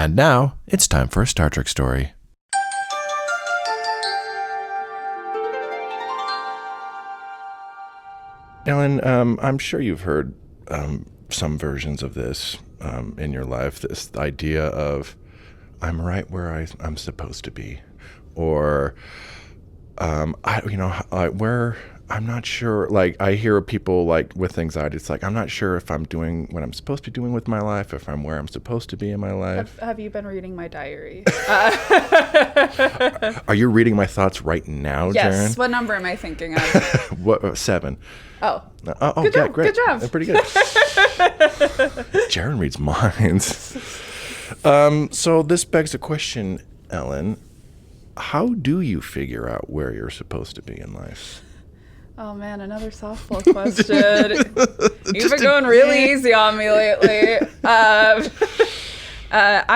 And now, it's time for a Star Trek story. Ellen, I'm sure you've heard some versions of this in your life. This idea of, I'm right where I'm supposed to be. Or, where I'm not sure. Like, I hear people like with anxiety, it's like, I'm not sure if I'm doing what I'm supposed to be doing with my life, if I'm where I'm supposed to be in my life. Have you been reading my diary? Are you reading my thoughts right now, Jaron? Yes. What number am I thinking of? What, 7? Oh. Good job. Great. Good job. That's pretty good. Jaron reads minds. So this begs the question, Ellen, how do you figure out where you're supposed to be in life? Oh man, another softball question. You've been going really easy on me lately. I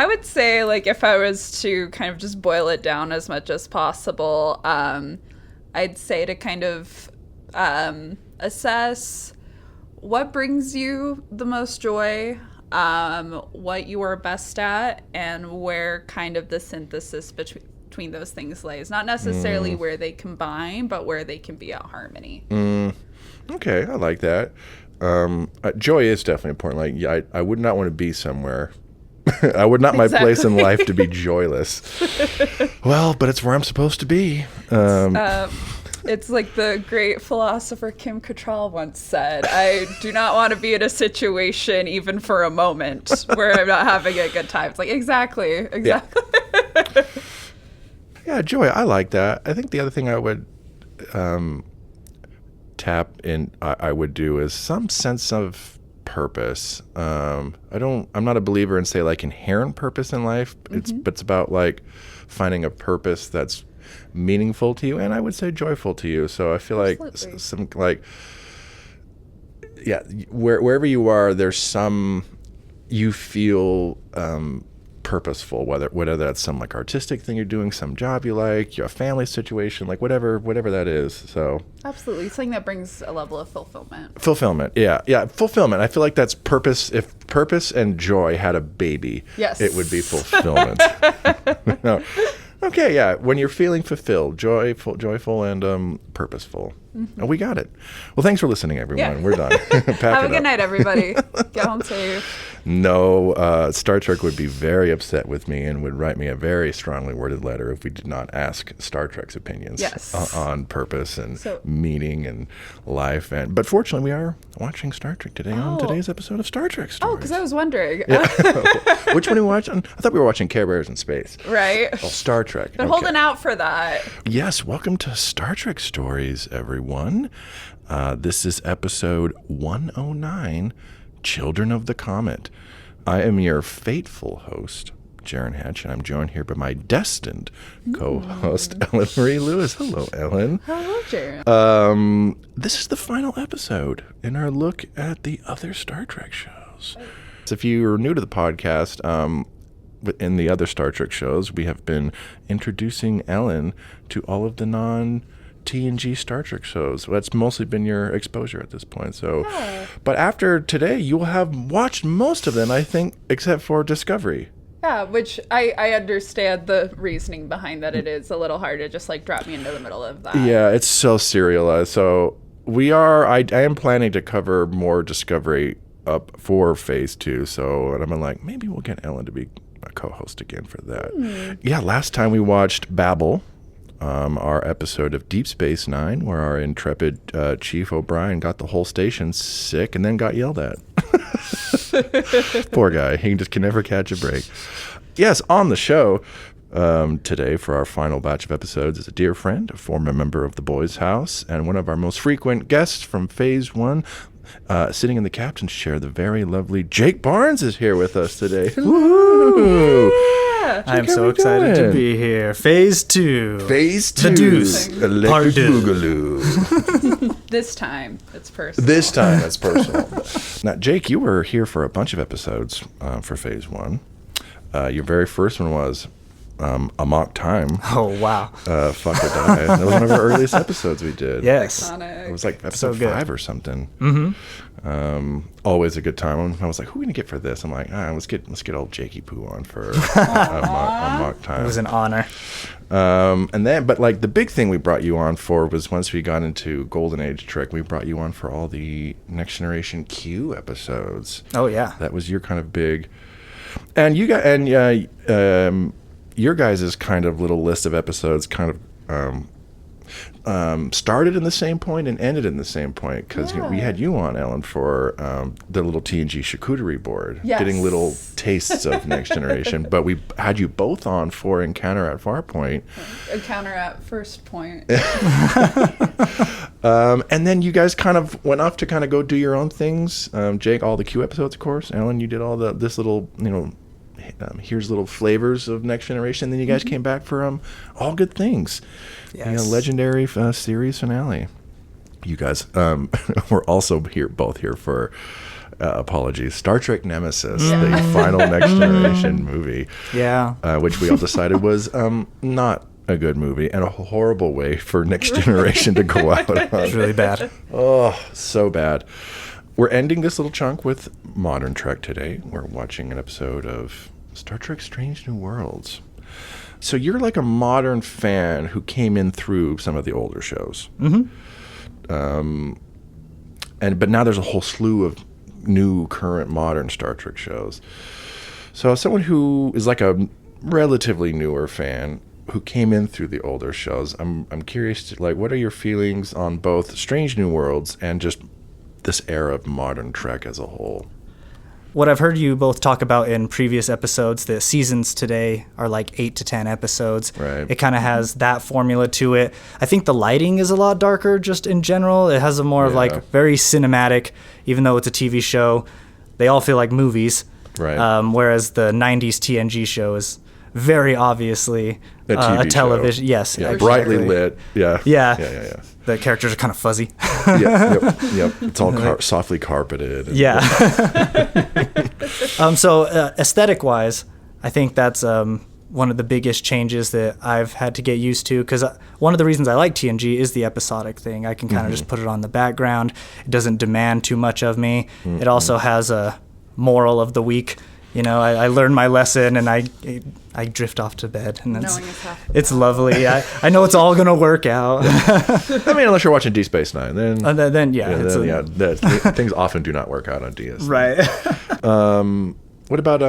would say, like, if I was to kind of just boil it down as much as possible, I'd say to kind of assess what brings you the most joy, what you are best at, and where kind of the synthesis between those things lays. Not necessarily where they combine, but where they can be at harmony. Okay, I like that. Joy is definitely important. Like, I would not want to be somewhere. I would not my place in life to be joyless. Well, but it's where I'm supposed to be. It's like the great philosopher Kim Cattrall once said, I do not want to be in a situation, even for a moment, where I'm not having a good time. It's like, exactly. Yeah, joy. I like that. I think the other thing I would tap in, I would do is some sense of purpose. I'm not a believer in, say, like, inherent purpose in life. It's about like finding a purpose that's meaningful to you, and I would say joyful to you. So I feel like some, like, yeah, wherever you are, there's some, you feel purposeful, whether that's some like artistic thing you're doing, some job you like, your family situation, like whatever that is. So absolutely, something that brings a level of fulfillment. Fulfillment. I feel like that's purpose. If purpose and joy had a baby, yes, it would be fulfillment. No. Okay, yeah. When you're feeling fulfilled, joyful, and purposeful. Oh, we got it. Well, thanks for listening, everyone. Yeah. We're done. Have a good night, everybody. Get home safe. No, Star Trek would be very upset with me and would write me a very strongly worded letter if we did not ask Star Trek's opinions on purpose and meaning and life. But fortunately, we are watching Star Trek today on today's episode of Star Trek Stories. Oh, because I was wondering. Yeah. Which one are we watching? I thought we were watching Care Bears in Space. Right. Oh, Star Trek. Been holding out for that. Yes, welcome to Star Trek Stories, everyone. This is episode 109, Children of the Comet. I am your fateful host, Jaron Hatch, and I'm joined here by my destined co-host, Ellen Marie Lewis. Hello, Ellen. Hello, Jaron. This is the final episode in our look at the other Star Trek shows. So if you're new to the podcast, in the other Star Trek shows, we have been introducing Ellen to all of the non-TNG Star Trek shows. That's mostly been your exposure at this point. So, but after today, you will have watched most of them, I think, except for Discovery. Yeah, which I understand the reasoning behind that. It is a little hard to just like drop me into the middle of that. Yeah, it's so serialized. So I am planning to cover more Discovery up for Phase 2. So, and I'm like, maybe we'll get Ellen to be a co-host again for that. Yeah, last time we watched Babel, our episode of Deep Space Nine, where our intrepid Chief O'Brien got the whole station sick and then got yelled at. Poor guy. He just can never catch a break. Yes, on the show today for our final batch of episodes is a dear friend, a former member of the Boys House, and one of our most frequent guests from Phase 1. Sitting in the captain's chair, the very lovely Jake Barnes is here with us today. Woo! Yeah. I'm so excited to be here. Phase 2. Phase 2. The Deuce. Electric Boogaloo. This time, it's personal. This time, it's personal. Now, Jake, you were here for a bunch of episodes for Phase 1. Your very first one was Amok Time. Oh, wow. Fuck or Die. That was one of our earliest episodes we did. Yes. It was like episode So good. 5 or something. Always a good time. I was like, who are we gonna get for this? I'm like, let's get old Jakey Poo on for Amok Time. It was an honor. But like the big thing we brought you on for was once we got into Golden Age Trek, we brought you on for all the Next Generation Q episodes. Oh, yeah. That was your kind of big, and you got your guys' kind of little list of episodes kind of started in the same point and ended in the same point because we had you on, Ellen, for the little TNG charcuterie board, getting little tastes of Next Generation. But we had you both on for Encounter at Farpoint. Encounter at First Point. And then you guys kind of went off to kind of go do your own things. Jake, all the Q episodes, of course. Ellen, you did all this little, here's little flavors of Next Generation. Then you guys came back for All Good Things. Yes. Legendary series finale. You guys were also both here for apologies, Star Trek Nemesis, the final Next Generation movie. Yeah. Which we all decided was not a good movie and a horrible way for Next Generation to go out on. It's really bad. Oh, so bad. We're ending this little chunk with modern Trek today. We're watching an episode of Star Trek Strange New Worlds. So you're like a modern fan who came in through some of the older shows. But now there's a whole slew of new, current, modern Star Trek shows. So someone who is like a relatively newer fan who came in through the older shows, I'm curious to, like, what are your feelings on both Strange New Worlds and just this era of modern Trek as a whole? What I've heard you both talk about in previous episodes, the seasons today are like 8 to 10 episodes. Right. It kind of has that formula to it. I think the lighting is a lot darker just in general. It has a more of like very cinematic, even though it's a TV show. They all feel like movies. Right. Whereas the 90s TNG show is very obviously a TV a television. show. Yes. Yeah, exactly. brightly lit. Yeah. Yeah. The characters are kind of fuzzy. Yep. It's all softly carpeted. Yeah. So aesthetic-wise, I think that's one of the biggest changes that I've had to get used to, because one of the reasons I like TNG is the episodic thing. I can kind of just put it on the background. It doesn't demand too much of me. It also has a moral of the week. I learn my lesson and I drift off to bed, and it's lovely. I know it's all gonna work out. I mean, unless you're watching Deep Space Nine, then things often do not work out on DS. Right. What about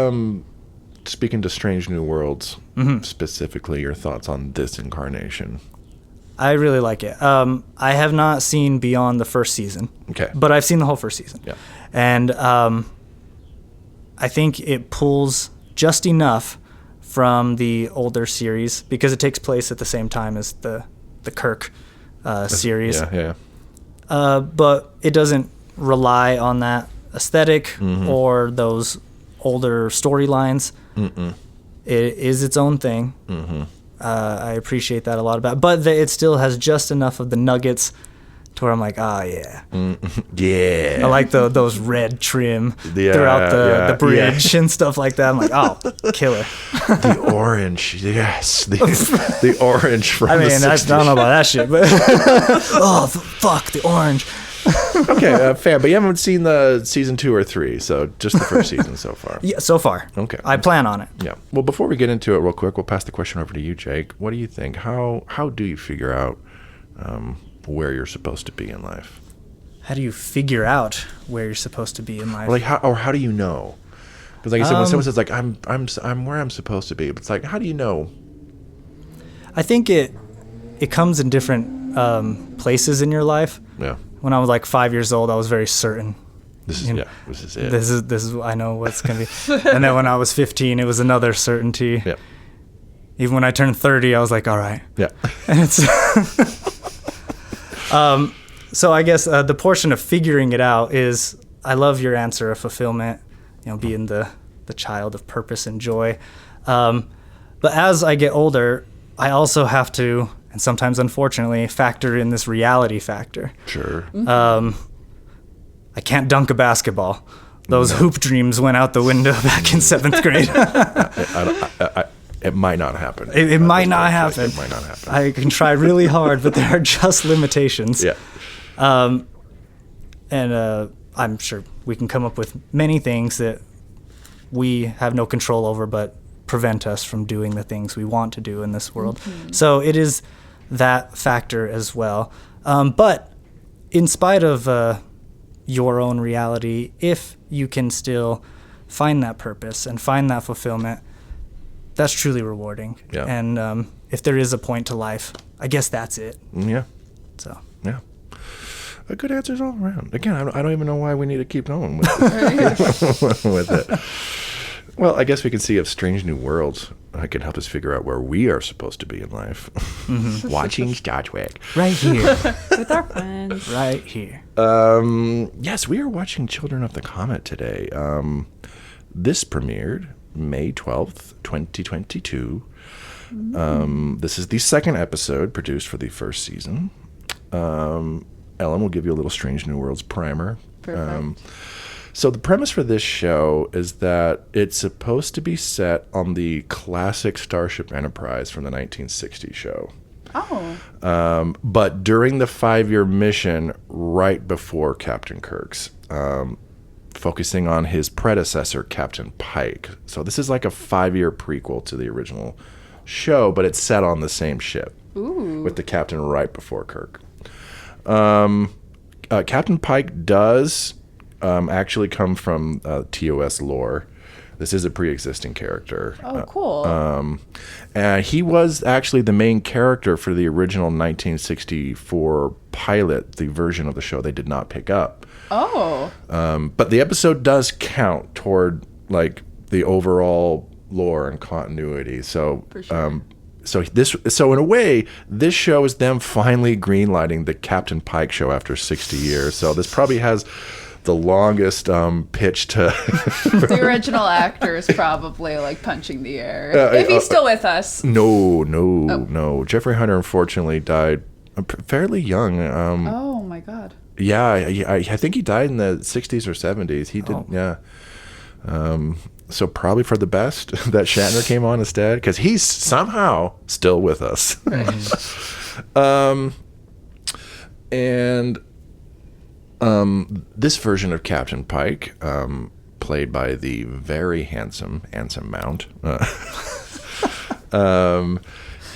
speaking to Strange New Worlds, specifically your thoughts on this incarnation? I really like it. I have not seen beyond the first season. Okay. But I've seen the whole first season. Yeah. And I think it pulls just enough from the older series because it takes place at the same time as the Kirk series. Yeah. But it doesn't rely on that aesthetic or those older storylines. It is its own thing. I appreciate that a lot about it. But it still has just enough of the nuggets to where I'm like, yeah. Yeah. I like those red trim throughout the bridge and stuff like that. I'm like, oh, killer. The orange, yes. The orange from the 60s. I don't know about that shit, but fuck, the orange. Okay, fair. But you haven't seen the season 2 or 3, so just the first season so far. Yeah, so far. Okay. I plan on it. Yeah. Well, before we get into it real quick, we'll pass the question over to you, Jake. What do you think? How do you figure out where you're supposed to be in life? How do you figure out where you're supposed to be in life? Like how do you know? Because like you said, when someone says like I'm where I'm supposed to be, it's like, how do you know? I think it comes in different places in your life. Yeah. When I was like 5 years old, I was very certain. This is it. This is I know what's gonna be. And then when I was 15, it was another certainty. Yeah. Even when I turned 30, I was like, all right. Yeah. And it's so I guess the portion of figuring it out is, I love your answer of fulfillment, being the child of purpose and joy. But as I get older, I also have to, and sometimes unfortunately, factor in this reality factor. Sure. I can't dunk a basketball. Those hoop dreams went out the window back in 7th grade. It might not happen. It might not happen. It might not happen. I can try really hard, but there are just limitations. Yeah. And I'm sure we can come up with many things that we have no control over, but prevent us from doing the things we want to do in this world. So it is that factor as well. But in spite of your own reality, if you can still find that purpose and find that fulfillment, that's truly rewarding. Yeah. And if there is a point to life, I guess that's it. Yeah. So. Yeah. Good answers all around. Again, I don't even know why we need to keep going with it. with it. Well, I guess we can see if Strange New Worlds can help us figure out where we are supposed to be in life. Watching Star Trek. Right here. With our friends. Right here. Yes, we are watching Children of the Comet today. This premiered May 12th, 2022. This is the second episode produced for the first season. Ellen will give you a little Strange New Worlds primer. Perfect. So the premise for this show is that it's supposed to be set on the classic Starship Enterprise from the 1960s show. Oh. But during the 5-year mission right before Captain Kirk's, focusing on his predecessor, Captain Pike. So this is like a 5-year prequel to the original show, but it's set on the same ship. Ooh. With the captain right before Kirk. Captain Pike does actually come from TOS lore. This is a pre-existing character. Oh, cool. And he was actually the main character for the original 1964 pilot, the version of the show they did not pick up. Oh. But the episode does count toward like the overall lore and continuity. So, For sure. So in a way, this show is them finally greenlighting the Captain Pike show after 60 years. So this probably has the longest pitch to The original actor is probably like punching the air. If he's still with us. No. Jeffrey Hunter unfortunately died fairly young. Oh my God. Yeah, I think he died in the 60s or 70s. He did, yeah. So probably for the best that Shatner came on instead, because he's somehow still with us. And this version of Captain Pike, played by the very handsome Anson Mount,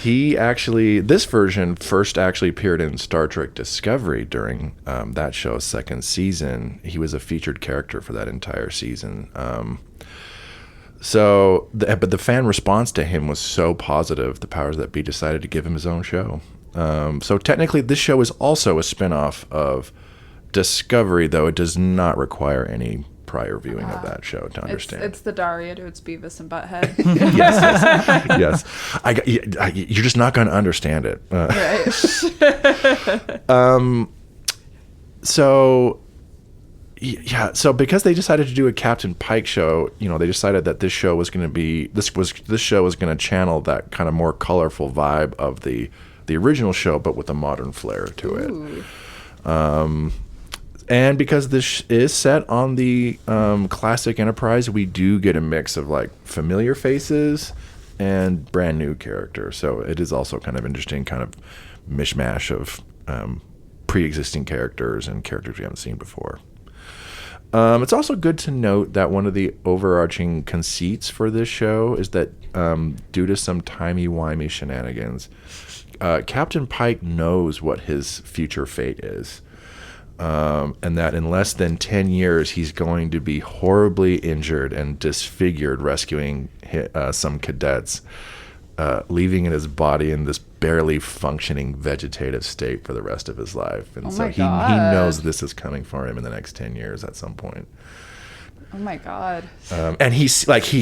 this version first actually appeared in Star Trek Discovery during that show's second season. He was a featured character for that entire season. But the fan response to him was so positive, the powers that be decided to give him his own show. So technically, this show is also a spinoff of Discovery, though it does not require any prior viewing of that show to understand. It's the Daria to its Beavis and Butthead. Yes. You're just not going to understand it. Right. So because they decided to do a Captain Pike show, they decided that this show was going to channel that kind of more colorful vibe of the original show, but with a modern flair to it. And because this is set on the classic Enterprise, we do get a mix of like familiar faces and brand new characters. So it is also kind of interesting, kind of mishmash of pre-existing characters and characters we haven't seen before. It's also good to note that one of the overarching conceits for this show is that due to some timey-wimey shenanigans, Captain Pike knows what his future fate is. And that in less than 10 years, he's going to be horribly injured and disfigured rescuing some cadets, leaving in his body in this barely functioning vegetative state for the rest of his life. And so he knows this is coming for him in the next 10 years at some point. Oh my God. And he's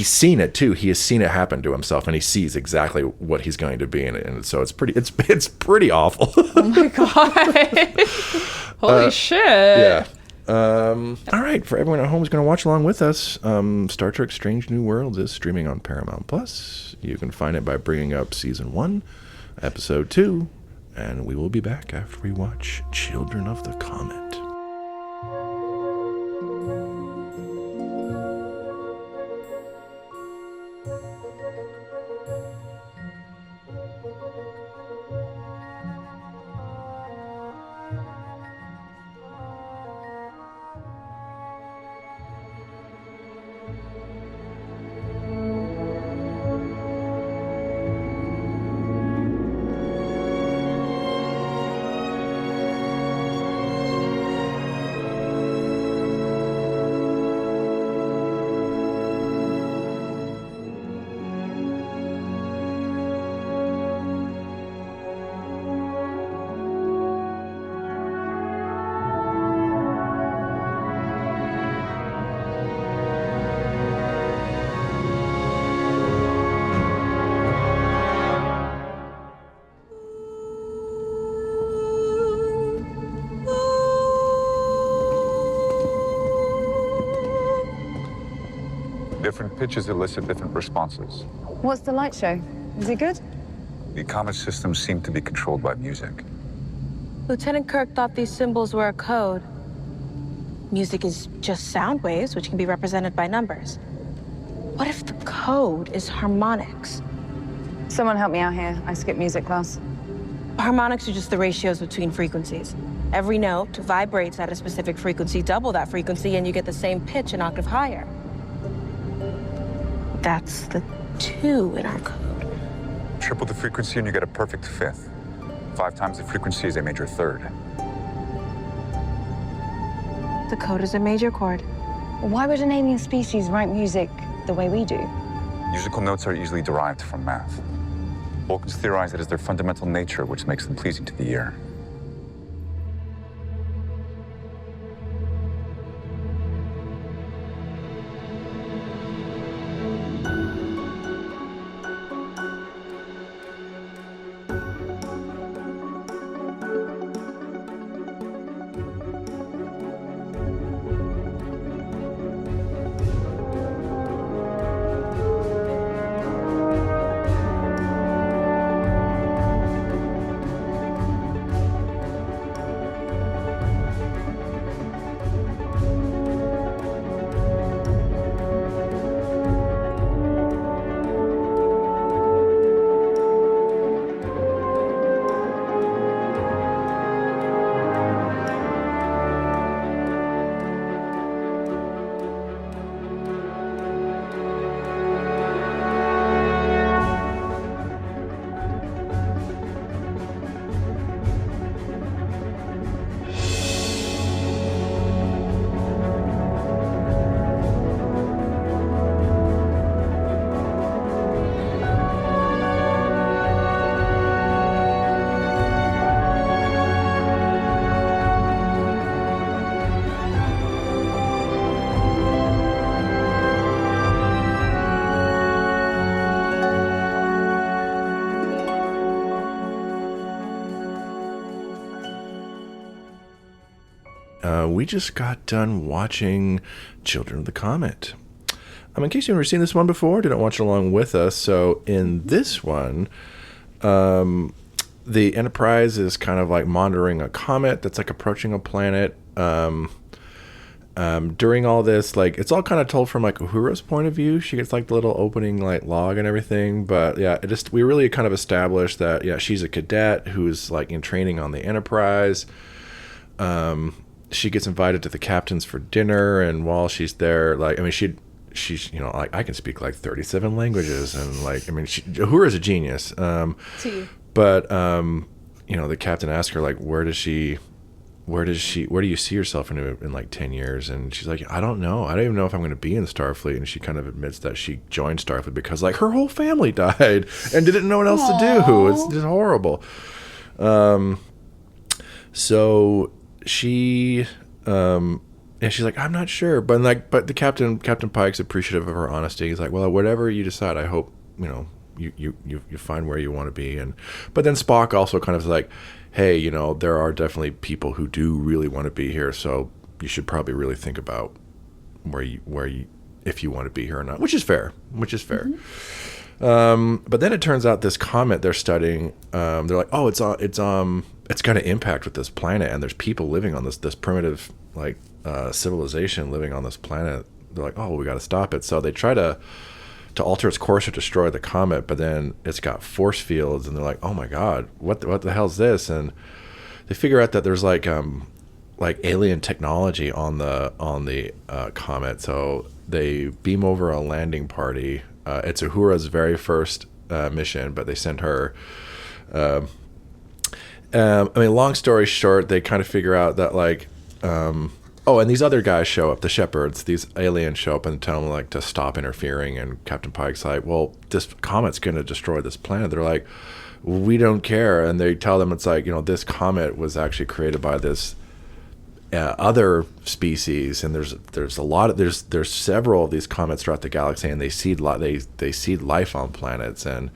seen it too. He has seen it happen to himself, and he sees exactly what he's going to be in it. And so it's pretty awful. Oh my God. Holy shit. Yeah. All right, for everyone at home who's going to watch along with us, Star Trek Strange New Worlds is streaming on Paramount Plus. You can find it by bringing up Season 1, Episode 2, and we will be back after we watch Children of the Comet. different pitches elicit different responses. What's the light show? Is it good? The Comet systems seem to be controlled by music. Lieutenant Kirk thought these symbols were a code. Music is just sound waves, which can be represented by numbers. What if the code is harmonics? Someone help me out here. I skipped music class. Harmonics are just the ratios between frequencies. Every note vibrates at a specific frequency. Double that frequency, and you get the same pitch an octave higher. That's the 2 in our code. Triple the frequency and you get a perfect fifth. 5 times the frequency is a major third. The code is a major chord. Why would an alien species write music the way we do? Musical notes are easily derived from math. Vulcans theorize it is their fundamental nature which makes them pleasing to the ear. We just got done watching Children of the Comet. In case you've never seen this one before, didn't watch it along with us. So in this one, the Enterprise is kind of like monitoring a comet that's like approaching a planet. During all this, like, it's all kind of told from like Uhura's point of view. She gets like the little opening like log and everything. But yeah, we really kind of established that, yeah, she's a cadet who's like in training on the Enterprise. She gets invited to the captains for dinner, and while she's there, like, I mean, she's, you know, like, I can speak like 37 languages, and like, I mean, Uhura's a genius. But you know, the captain asked her like, where do you see yourself in like 10 years? And she's like, I don't know. I don't even know if I'm going to be in Starfleet. And she kind of admits that she joined Starfleet because like her whole family died and didn't know what else to do. It's just horrible. So she, she's like, I'm not sure. But the Captain Pike's appreciative of her honesty. He's like, well, whatever you decide, I hope, you know, you find where you want to be. But then Spock also kind of is like, hey, you know, there are definitely people who do really want to be here, so you should probably really think about where you if you want to be here or not, which is fair. Mm-hmm. But then it turns out this comet they're studying, they're like, oh, it's going to impact with this planet, and there's people living on this primitive like civilization living on this planet. They're like, oh, we got to stop it. So they try to alter its course or destroy the comet, but then it's got force fields, and they're like, oh my god, what the hell's this? And they figure out that there's like alien technology on the comet. So they beam over a landing party. It's Uhura's very first mission, but they send her. I mean, long story short, they kind of figure out that like and these other guys show up, the shepherds, these aliens show up and tell them like to stop interfering, and Captain Pike's like, well, this comet's going to destroy this planet. They're like, we don't care. And they tell them it's like, you know, this comet was actually created by this other species, and there's several of these comets throughout the galaxy, and they seed life on planets, and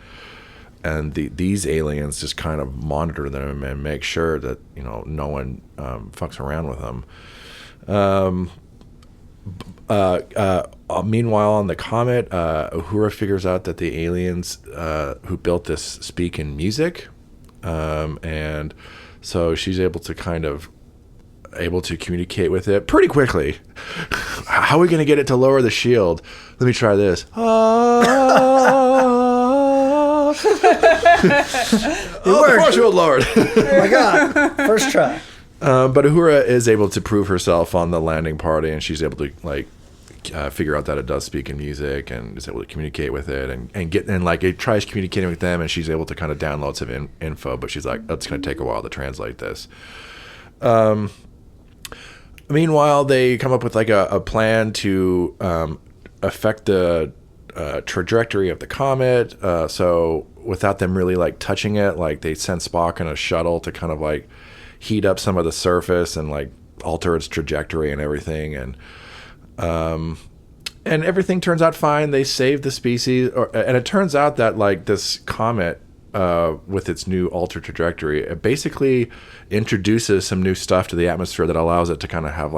these aliens just kind of monitor them and make sure that, you know, no one fucks around with them. Meanwhile, on the Comet, Uhura figures out that the aliens who built this speak in music, and so she's able to communicate with it pretty quickly. How are we going to get it to lower the shield? Let me try this. The force shield lowered. Oh my God. First try. But Uhura is able to prove herself on the landing party, and she's able to figure out that it does speak in music, and is able to communicate with it, and it tries communicating with them, and she's able to kind of download some info, but she's like, it's going to take a while to translate this. Meanwhile, they come up with a plan to affect the trajectory of the comet. So without them really touching it, they send Spock in a shuttle to kind of heat up some of the surface and alter its trajectory and everything. And everything turns out fine. They save the species, and it turns out that this comet, with its new altered trajectory, it basically introduces some new stuff to the atmosphere that allows it to kind of have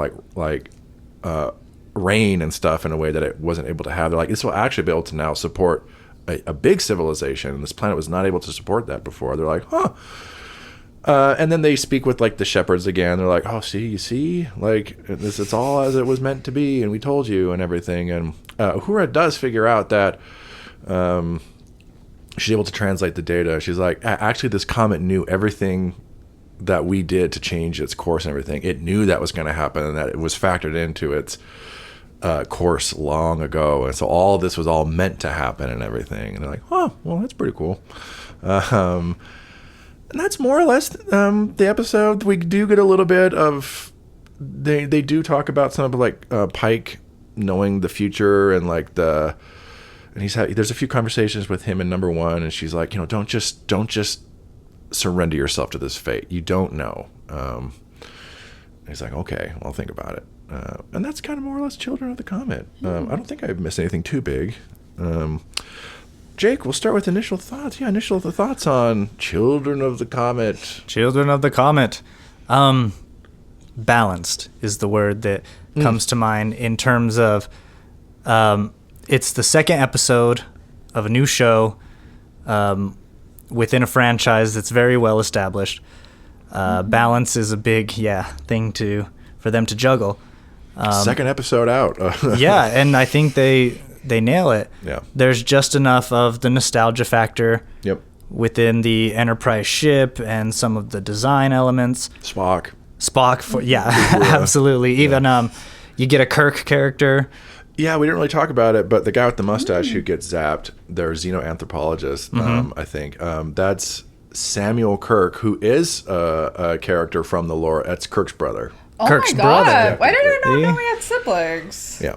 rain and stuff in a way that it wasn't able to have. They're this will actually be able to now support a big civilization, and this planet was not able to support that before. They're like, huh. And then they speak with the shepherds again. They're like, oh, you see, it's all as it was meant to be, and we told you and everything. And Uhura does figure out that she's able to translate the data. She's like, actually, this comet knew everything that we did to change its course and everything. It knew that was going to happen, and that it was factored into its course long ago. And so all this was all meant to happen and everything. And they're like, oh, well, that's pretty cool. And that's more or less the episode. We do get a little bit of, they do talk about some of Pike knowing the future, and and there's a few conversations with him in number one, and she's like, don't just surrender yourself to this fate. You don't know. And he's like, okay, I'll think about it. And that's kind of more or less Children of the Comet. I don't think I've missed anything too big. Jake, we'll start with initial thoughts. Yeah, initial thoughts on Children of the Comet. Children of the Comet. Balanced is the word that comes to mind in terms of it's the second episode of a new show within a franchise that's very well established. Balance is a big thing for them to juggle. Second episode out. Yeah, and I think they nail it. Yeah. There's just enough of the nostalgia factor within the Enterprise ship and some of the design elements. Spock, absolutely. Even you get a Kirk character. Yeah, we didn't really talk about it, but the guy with the mustache who gets zapped, their xenoanthropologist, I think, that's Samuel Kirk, who is a character from the lore. That's Kirk's brother. Oh Kirk's my God. brother. Why did I not know we had siblings? Yeah.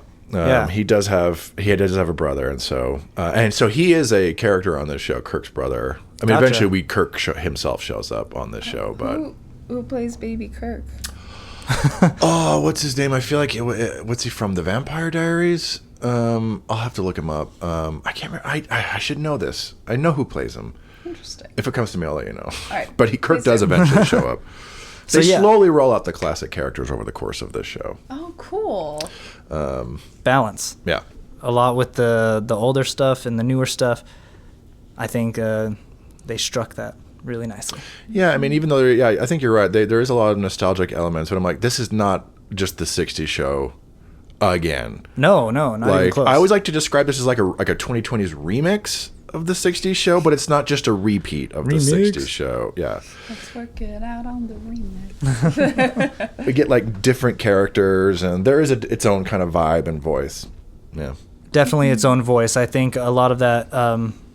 He does have a brother, and so he is a character on this show, Kirk's brother. I mean, eventually Kirk himself shows up on this show, but who plays Baby Kirk? Oh, what's his name? I feel like what's he from? The Vampire Diaries? I'll have to look him up. I can't remember. I should know this. I know who plays him. Interesting. If it comes to me, I'll let you know. All right. But Kirk does eventually show up. They slowly roll out the classic characters over the course of this show. Oh, cool. Balance. Yeah. A lot with the older stuff and the newer stuff. I think they struck that really nicely. Yeah, I mean, even though, I think you're right. There is a lot of nostalgic elements, but I'm like, this is not just the 60s show again. No, not even close. I always like to describe this as like a 2020s remix of the 60s show, but it's not just a repeat of the 60s show. Yeah. Let's work it out on the remix. We get different characters, and there is its own kind of vibe and voice. Yeah. Definitely its own voice. I think a lot of that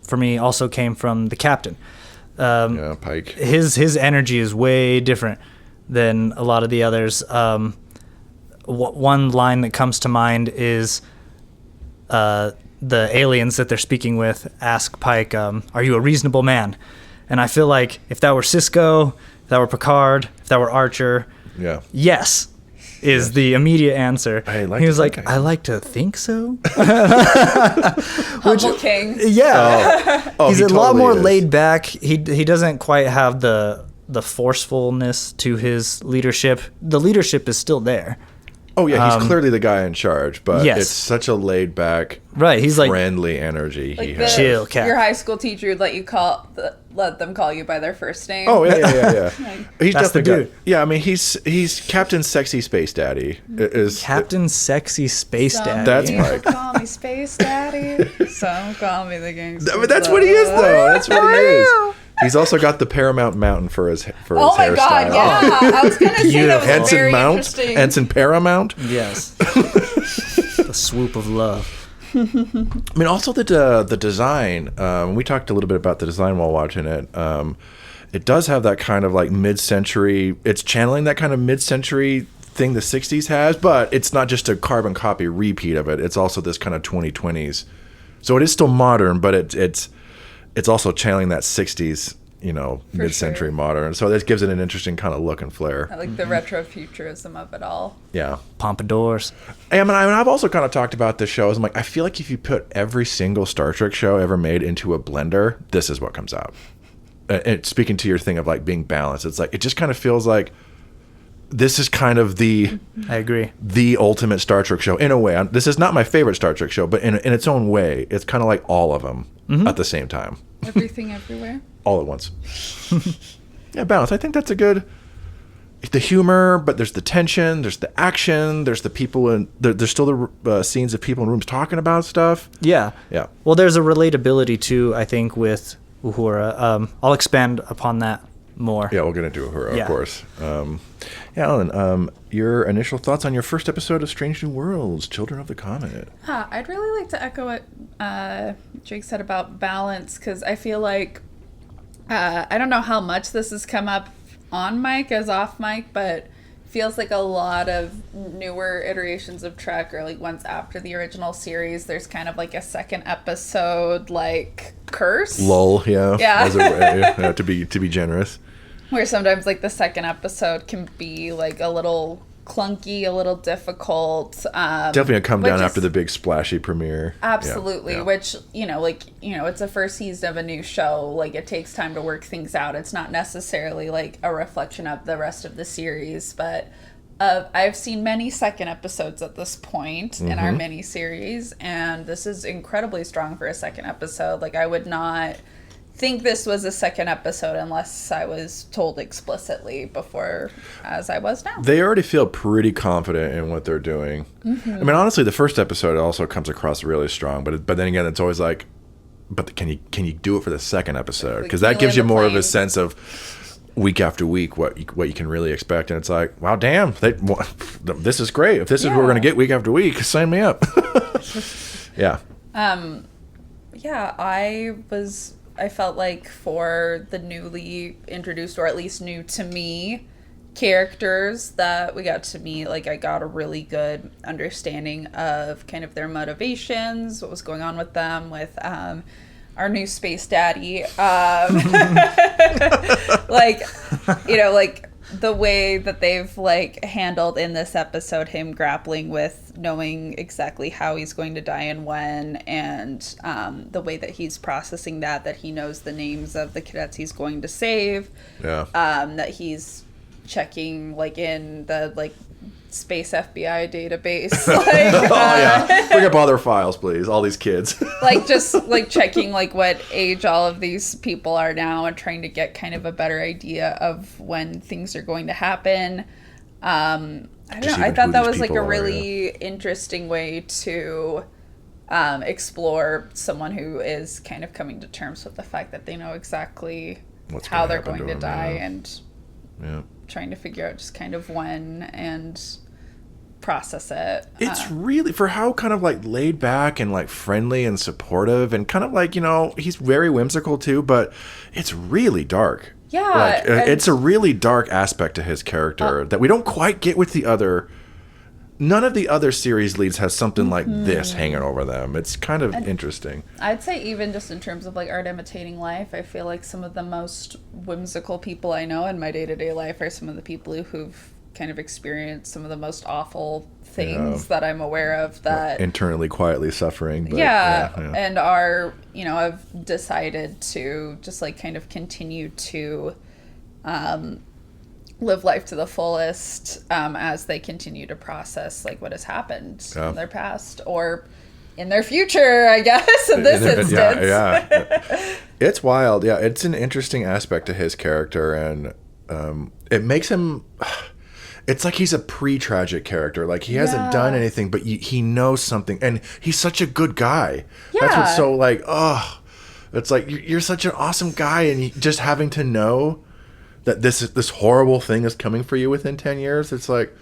for me also came from the captain. Pike. His energy is way different than a lot of the others. One line that comes to mind is the aliens that they're speaking with ask Pike, are you a reasonable man? And I feel like if that were Sisko, if that were Picard, if that were Archer, yes is the immediate answer. He was like, I like to think so. Humble King. Yeah. He's a lot totally more is. laid back. He doesn't quite have the forcefulness to his leadership. The leadership is still there. Oh yeah, he's clearly the guy in charge, but yes. it's such a laid back, Right, he's like friendly energy he Like has. chill cat. your high school teacher would let them call you by their first name. Oh yeah. He's That's the definitely dude. Yeah, I mean he's Captain Sexy Space Daddy. Is Captain Sexy Space Some Daddy. That's people Mike. call me Space Daddy. Some call me the gangster. I mean, that's what he is, though. That's what he is. He's also got the Paramount Mountain for his Oh my hairstyle. God! Yeah, I was gonna say that was Ensign very Mount, interesting. Ensign Paramount. Yes. The swoop of love. I mean, also the design. We talked a little bit about the design while watching it. It does have that kind of like mid-century. It's channeling that kind of mid-century thing the '60s has, but it's not just a carbon copy repeat of it. It's also this kind of 2020s. So it is still modern, but it's also channeling that '60s, mid-century modern. So this gives it an interesting kind of look and flair. I like the retro futurism of it all. Yeah. Pompadours. And I've also kind of talked about the shows. I'm like, I feel like if you put every single Star Trek show ever made into a blender, this is what comes out. And speaking to your thing of like being balanced, it's like it just kind of feels like this is kind of the I agree. the ultimate Star Trek show in a way. This is not my favorite Star Trek show, but in its own way, it's kind of like all of them at the same time, Everything, everywhere. all at once. Yeah, balance. I think that's a good. The humor, but there's the tension, there's the action, there's the people in. There's still the scenes of people in rooms talking about stuff. Yeah. Yeah. Well, there's a relatability too, I think, with Uhura. I'll expand upon that more. Yeah, we'll get into her, of Yeah. course. Alan, your initial thoughts on your first episode of Strange New Worlds, Children of the Comet? I'd really like to echo what Jake said about balance, because I feel like I don't know how much this has come up on mic as off mic, but feels like a lot of newer iterations of Trek, or like once after the original series, there's kind of like a second episode like curse. Lull, yeah. Yeah. As a way, to be generous. Where sometimes like the second episode can be like a little clunky, a little difficult. Definitely a come down which after is- the big splashy premiere. Absolutely, Yeah. which, it's the first season of a new show. Like, it takes time to work things out. It's not necessarily, like, a reflection of the rest of the series, but I've seen many second episodes at this point in our mini-series, and this is incredibly strong for a second episode. Like, I would not think this was a second episode unless I was told explicitly before, as I was now. They already feel pretty confident in what they're doing. I mean, honestly, the first episode also comes across really strong, but then again, it's always like, but can you do it for the second episode? Because that gives you more of a sense of week after week what you can really expect, and it's like, wow, damn, this is great. If this is what we're going to get week after week, sign me up. Yeah. I felt like for the newly introduced, or at least new to me, characters that we got to meet, like, I got a really good understanding of kind of their motivations, what was going on with them, with our new space daddy. Like the way that they've like handled in this episode him grappling with knowing exactly how he's going to die and when, and the way that he's processing that he knows the names of the cadets he's going to save, that he's checking like in the like space FBI database, like, bring up all their files, please, all these kids. like just like checking like what age all of these people are now, and trying to get kind of a better idea of when things are going to happen. I don't know, I thought that was like a really interesting way to explore someone who is kind of coming to terms with the fact that they know exactly how they're going to die, and trying to figure out just kind of when and process it. It's really, for how kind of like laid back and like friendly and supportive, and kind of like, he's very whimsical too, but it's really dark. Yeah. It's a really dark aspect to his character that we don't quite get with the other. None of the other series leads has something like this hanging over them. It's kind of interesting. I'd say even just in terms of like art imitating life, I feel like some of the most whimsical people I know in my day-to-day life are some of the people who've kind of experienced some of the most awful things that I'm aware of, that internally quietly suffering. But and are, have decided to just like kind of continue to live life to the fullest as they continue to process like what has happened in their past or in their future, I guess, in this instance. Yeah. It's wild. Yeah, it's an interesting aspect to his character, and it makes him... It's like he's a pre-tragic character. Like, he hasn't done anything, but he knows something, and he's such a good guy. Yeah. That's what's so, like, it's like, you're such an awesome guy, and just having to know that this horrible thing is coming for you within 10 years, it's like,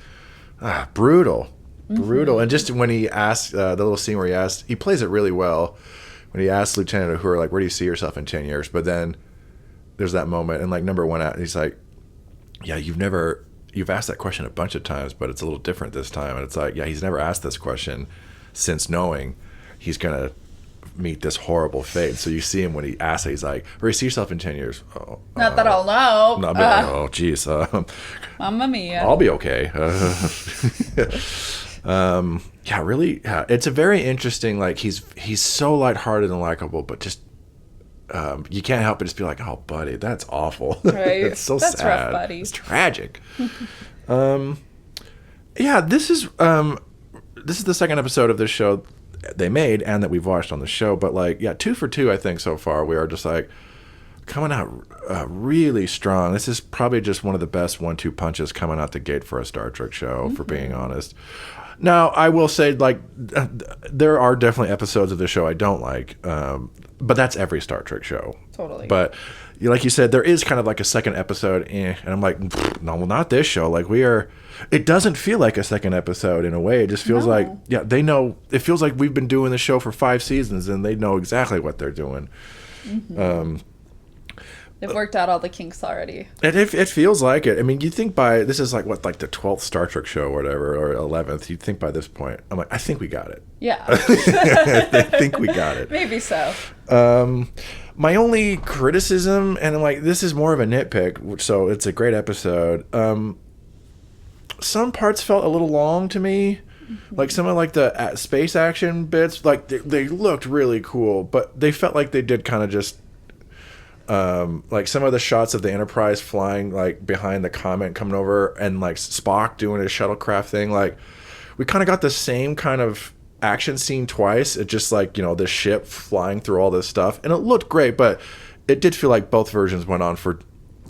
brutal. Brutal. And just when he asked, the little scene where he plays it really well, when he asks Lieutenant Uhura, like, where do you see yourself in 10 years? But then there's that moment, and, like, number one, he's like, yeah, you've asked that question a bunch of times, but it's a little different this time. And it's like, yeah, he's never asked this question since knowing he's going to meet this horrible fate. So you see him when he asks it, he's like, where do you see yourself in 10 years? Not that I'll know. Not like, oh, geez. Mamma mia. I'll be okay. Yeah, really. Yeah, it's a very interesting, like, he's so lighthearted and likable, but just you can't help but just be like, oh, buddy, that's awful. Right. It's so That's sad. rough, buddy. It's tragic. Yeah, this is the second episode of this show they made and that we've watched on the show. But, like, yeah, 2 for 2, I think, so far. We are just, like, coming out really strong. This is probably just one of the best 1-2 punches coming out the gate for a Star Trek show, for being honest. Now, I will say, like, there are definitely episodes of the show I don't like, but that's every Star Trek show. Totally. But, like you said, there is kind of like a second episode, and I'm like, no, well, not this show. Like, it doesn't feel like a second episode in a way. It just feels like, yeah, they know, it feels like we've been doing the show for 5 seasons, and they know exactly what they're doing. They've worked out all the kinks already. It feels like it. I mean, you think this is like, what, like the 12th Star Trek show or whatever, or 11th. You'd think by this point, I'm like, I think we got it. Yeah. I think we got it. Maybe so. My only criticism, and I'm like, this is more of a nitpick, so it's a great episode. Some parts felt a little long to me. Like, some of, like, the space action bits, like, they looked really cool, but they felt like they did kind of just... like, some of the shots of the Enterprise flying, like, behind the Comet coming over, and, like, Spock doing his shuttlecraft thing, like, we kind of got the same kind of action scene twice. It just, like, you know, the ship flying through all this stuff, and it looked great, but it did feel like both versions went on for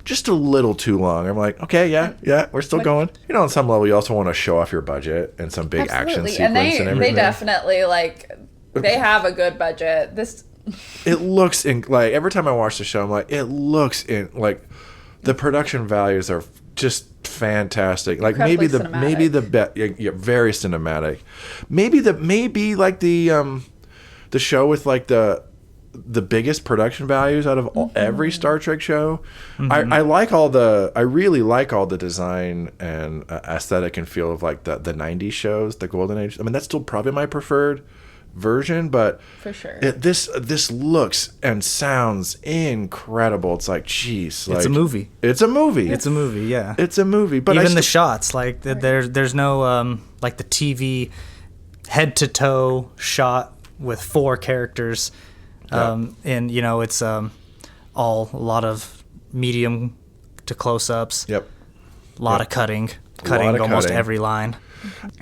just a little too long. I'm like, okay, yeah, we're still going. You know, on some level, you also want to show off your budget and some big action sequence and everything. They definitely, like, they have a good budget. It looks like, every time I watch the show, I'm like, it looks like the production values are just fantastic. Like, maybe the very cinematic. Maybe like the show with, like, the biggest production values out of every Star Trek show. I really like all the design and aesthetic and feel of, like, the 90s shows, the golden age. I mean, that's still probably my preferred version, but for sure, this looks and sounds incredible. It's like, geez, like, it's a movie. Yeah. It's a movie, but even the shots, like, there's no like, the TV head to toe shot with 4 characters, and, you know, it's all a lot of medium to close ups. Yep. A lot of cutting almost every line.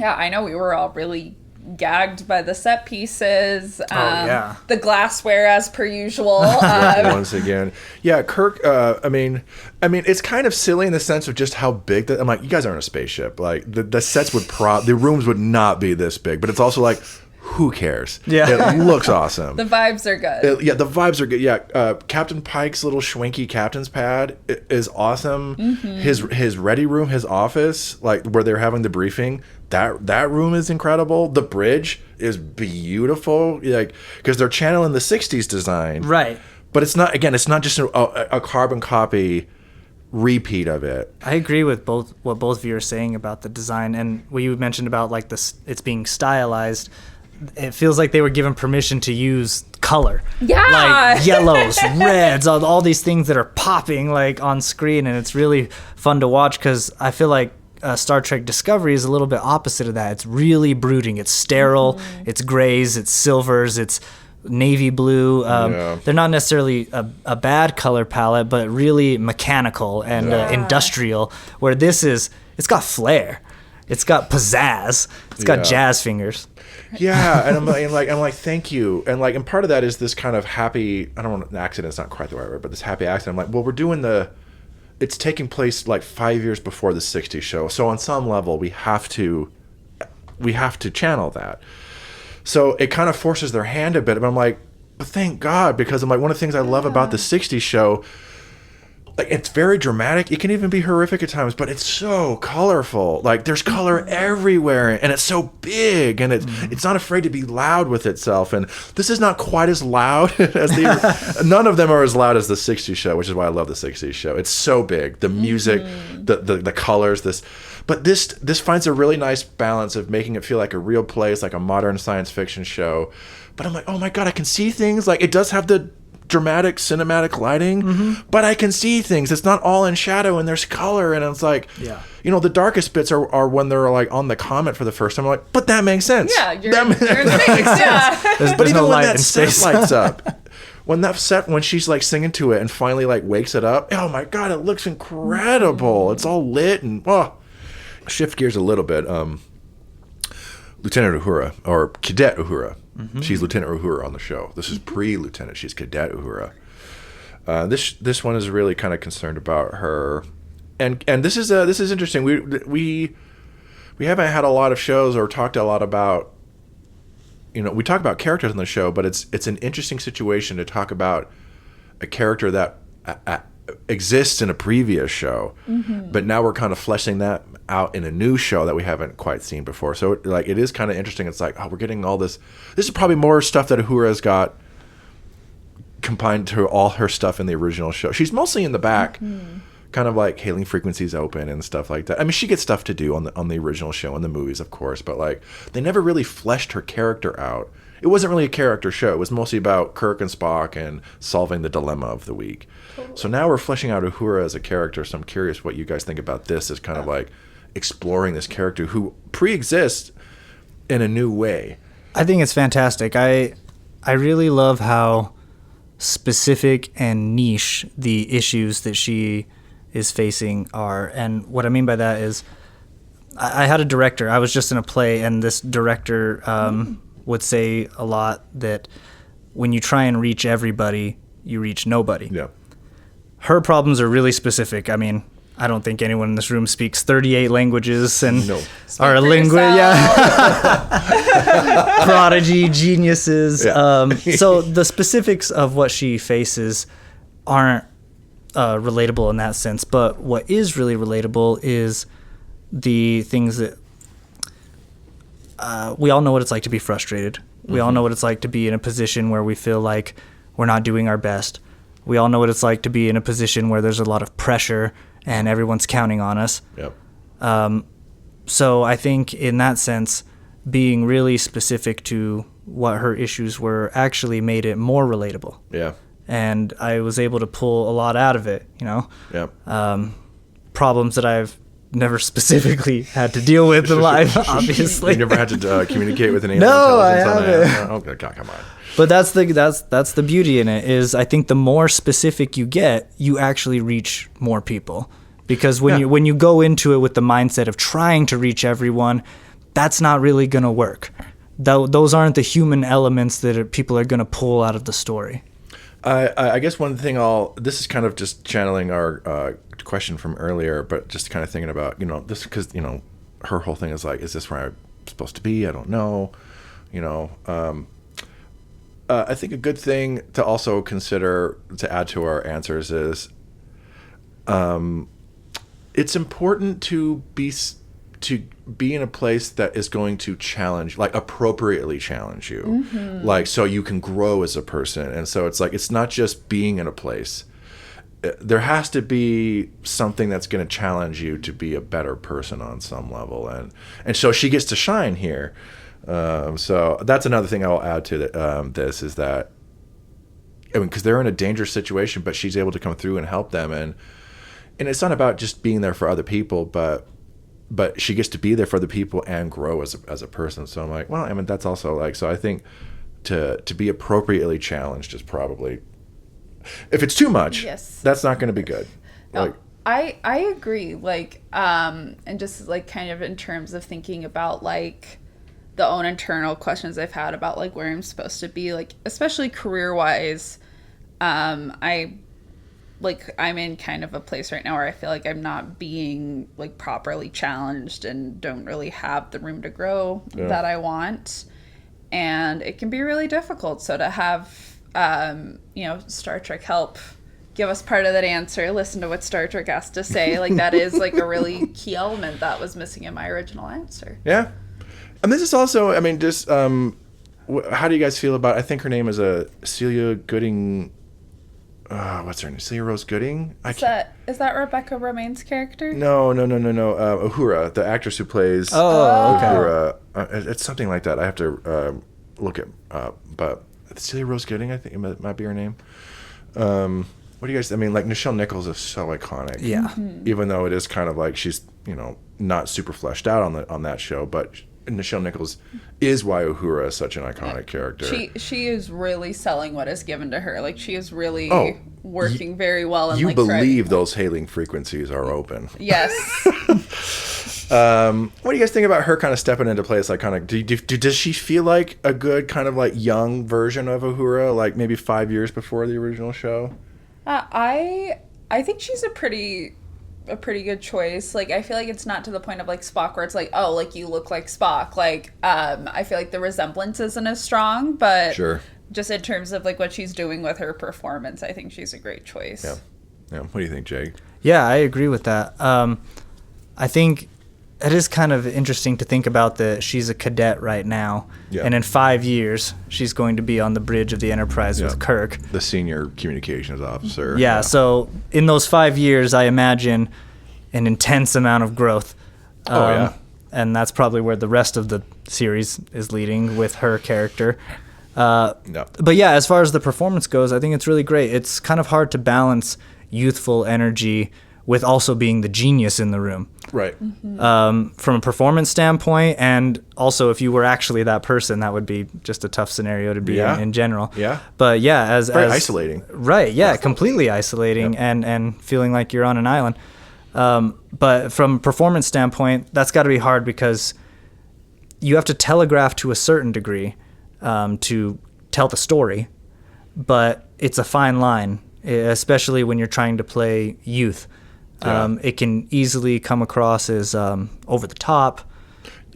Yeah, I know we were all really gagged by the set pieces, the glassware as per usual. Once again, yeah, Kirk. I mean, it's kind of silly in the sense of just how big that. I'm like, you guys are in a spaceship. Like, the sets would the rooms would not be this big, but it's also like, who cares? Yeah, it looks awesome. The vibes are good. The vibes are good. Yeah, Captain Pike's little schwanky captain's pad is awesome. His ready room, his office, like, where they're having the briefing. That room is incredible. The bridge is beautiful, like, because they're channeling the 60s design. Right. But it's not just a carbon copy repeat of it. I agree with what both of you are saying about the design, and what you mentioned about, like, it's being stylized. It feels like they were given permission to use color. Yeah. Like yellows, reds, all these things that are popping, like, on screen, and it's really fun to watch, because I feel like Star Trek Discovery is a little bit opposite of that. It's really brooding. It's sterile. It's grays. It's silvers. It's navy blue. They're not necessarily a bad color palette, but really mechanical and industrial. Where this is, it's got flair, it's got pizzazz, it's got jazz fingers. Yeah, and I'm like, thank you, and part of that is this kind of happy. I don't want accident's not quite the right word, but this happy accident. I'm like, well, we're doing it's taking place like 5 years before the '60s show, so on some level we have to channel that. So it kind of forces their hand a bit, but I'm like, but thank God, because I'm like, one of the things I love about the '60s show, like, it's very dramatic. It can even be horrific at times, but it's so colorful. Like, there's color everywhere, and it's so big, and it's not afraid to be loud with itself. And this is not quite as loud as none of them are as loud as the '60s show, which is why I love the '60s show. It's so big, the music, the colors, but this finds a really nice balance of making it feel like a real place, like a modern science fiction show. But I'm like, oh my God, I can see things. Like, it does have the dramatic cinematic lighting, but I can see things. It's not all in shadow, and there's color, and it's like, the darkest bits are when they're like on the Comet for the first time. I'm like, but that makes sense. Yeah, you're in space. Yeah. There's even no when light that in set space. lights up, when she's like singing to it and finally like wakes it up, oh my God, it looks incredible. It's all lit, and shift gears a little bit. Lieutenant Uhura, or Cadet Uhura. She's Lieutenant Uhura on the show. This is pre-lieutenant. She's Cadet Uhura. This one is really kind of concerned about her, and this is interesting. We haven't had a lot of shows or talked a lot about. We talk about characters on the show, but it's an interesting situation to talk about a character that exists in a previous show, but now we're kind of fleshing that out in a new show that we haven't quite seen before. So it is kind of interesting. It's like, we're getting all this. This is probably more stuff that Uhura's got combined to all her stuff in the original show. She's mostly in the back, kind of like hailing frequencies open and stuff like that. I mean, she gets stuff to do on the original show and the movies, of course, but like they never really fleshed her character out. It wasn't really a character show. It was mostly about Kirk and Spock and solving the dilemma of the week. Totally. So now we're fleshing out Uhura as a character. So I'm curious what you guys think about this as kind of like exploring this character who pre-exists in a new way. I think it's fantastic. I really love how specific and niche the issues that she is facing are. And what I mean by that is I had a director. I was just in a play, and this director would say a lot that when you try and reach everybody, you reach nobody. Yeah. Her problems are really specific. I mean, I don't think anyone in this room speaks 38 languages and are a linguist. Yeah. Prodigy, geniuses. Yeah. So the specifics of what she faces aren't relatable in that sense. But what is really relatable is the things that we all know what it's like to be frustrated. We all know what it's like to be in a position where we feel like we're not doing our best. We all know what it's like to be in a position where there's a lot of pressure and everyone's counting on us. Yep. So I think in that sense, being really specific to what her issues were actually made it more relatable. Yeah. And I was able to pull a lot out of it, Yep. Problems that I've never specifically had to deal with in life, obviously. You never had to communicate with an alien No, I intelligence? haven't. Oh, God, come on. But that's the beauty in it, is I think the more specific you get, you actually reach more people. Because when you go into it with the mindset of trying to reach everyone, that's not really going to work. Those aren't the human elements that people are going to pull out of the story. I guess one thing this is kind of just channeling our question from earlier, but just kind of thinking about, this, because, her whole thing is like, is this where I'm supposed to be? I don't know. I think a good thing to also consider to add to our answers is it's important to be in a place that is going to challenge, like appropriately challenge you, like so you can grow as a person. And so it's like, it's not just being in a place. There has to be something that's going to challenge you to be a better person on some level. And so she gets to shine here. So that's another thing I'll add to this is that, because they're in a dangerous situation, but she's able to come through and help them. And it's not about just being there for other people, but she gets to be there for other people and grow as a person. So I'm like, well, that's also like, so I think to be appropriately challenged is probably, if it's too much, Yes. that's not going to be good. No, I agree. Like, and just like kind of in terms of thinking about like the own internal questions I've had about like where I'm supposed to be, like especially career wise. I'm in kind of a place right now where I feel like I'm not being like properly challenged and don't really have the room to grow that I want. And it can be really difficult. So to have, Star Trek help give us part of that answer, listen to what Star Trek has to say, like that is like a really key element that was missing in my original answer. Yeah. And this is also, I mean, just, how do you guys feel about, I think her name is Celia Gooding. What's her name? Celia Rose Gooding? Is that Rebecca Romaine's character? No. Uhura, the actress who plays Oh, Uhura. It's something like that. I have to look it up. But Celia Rose Gooding, I think it might be her name. What do you guys, I mean, like Nichelle Nichols is so iconic. Yeah. Mm-hmm. Even though it is kind of like she's, not super fleshed out on that show, but Nichelle Nichols is why Uhura is such an iconic character. She is really selling what is given to her. Like she is really working very well. And You like believe those hailing frequencies are open. Yes. What do you guys think about her kind of stepping into play as iconic? Does she feel like a good kind of like young version of Uhura, like maybe 5 years before the original show? I think she's a pretty good choice. Like I feel like it's not to the point of like Spock where it's like, oh, like you look like Spock. Like I feel like the resemblance isn't as strong, but Sure. Just in terms of like what she's doing with her performance, I think she's a great choice. Yeah. What do you think, Jake? Yeah, I agree with that. I think it is kind of interesting to think about that she's a cadet right now, and in 5 years she's going to be on the bridge of the Enterprise with Kirk, the senior communications officer. Yeah, so in those 5 years, I imagine an intense amount of growth. And that's probably where the rest of the series is leading with her character. But yeah, as far as the performance goes, I think it's really great. It's kind of hard to balance youthful energy with also being the genius in the room. Right. From a performance standpoint, and also if you were actually that person, that would be just a tough scenario to be in general. Yeah. But yeah, as isolating. Right. Yeah. Completely isolating and feeling like you're on an island. But from a performance standpoint, that's got to be hard because you have to telegraph to a certain degree to tell the story, but it's a fine line, especially when you're trying to play youth. It can easily come across as over the top,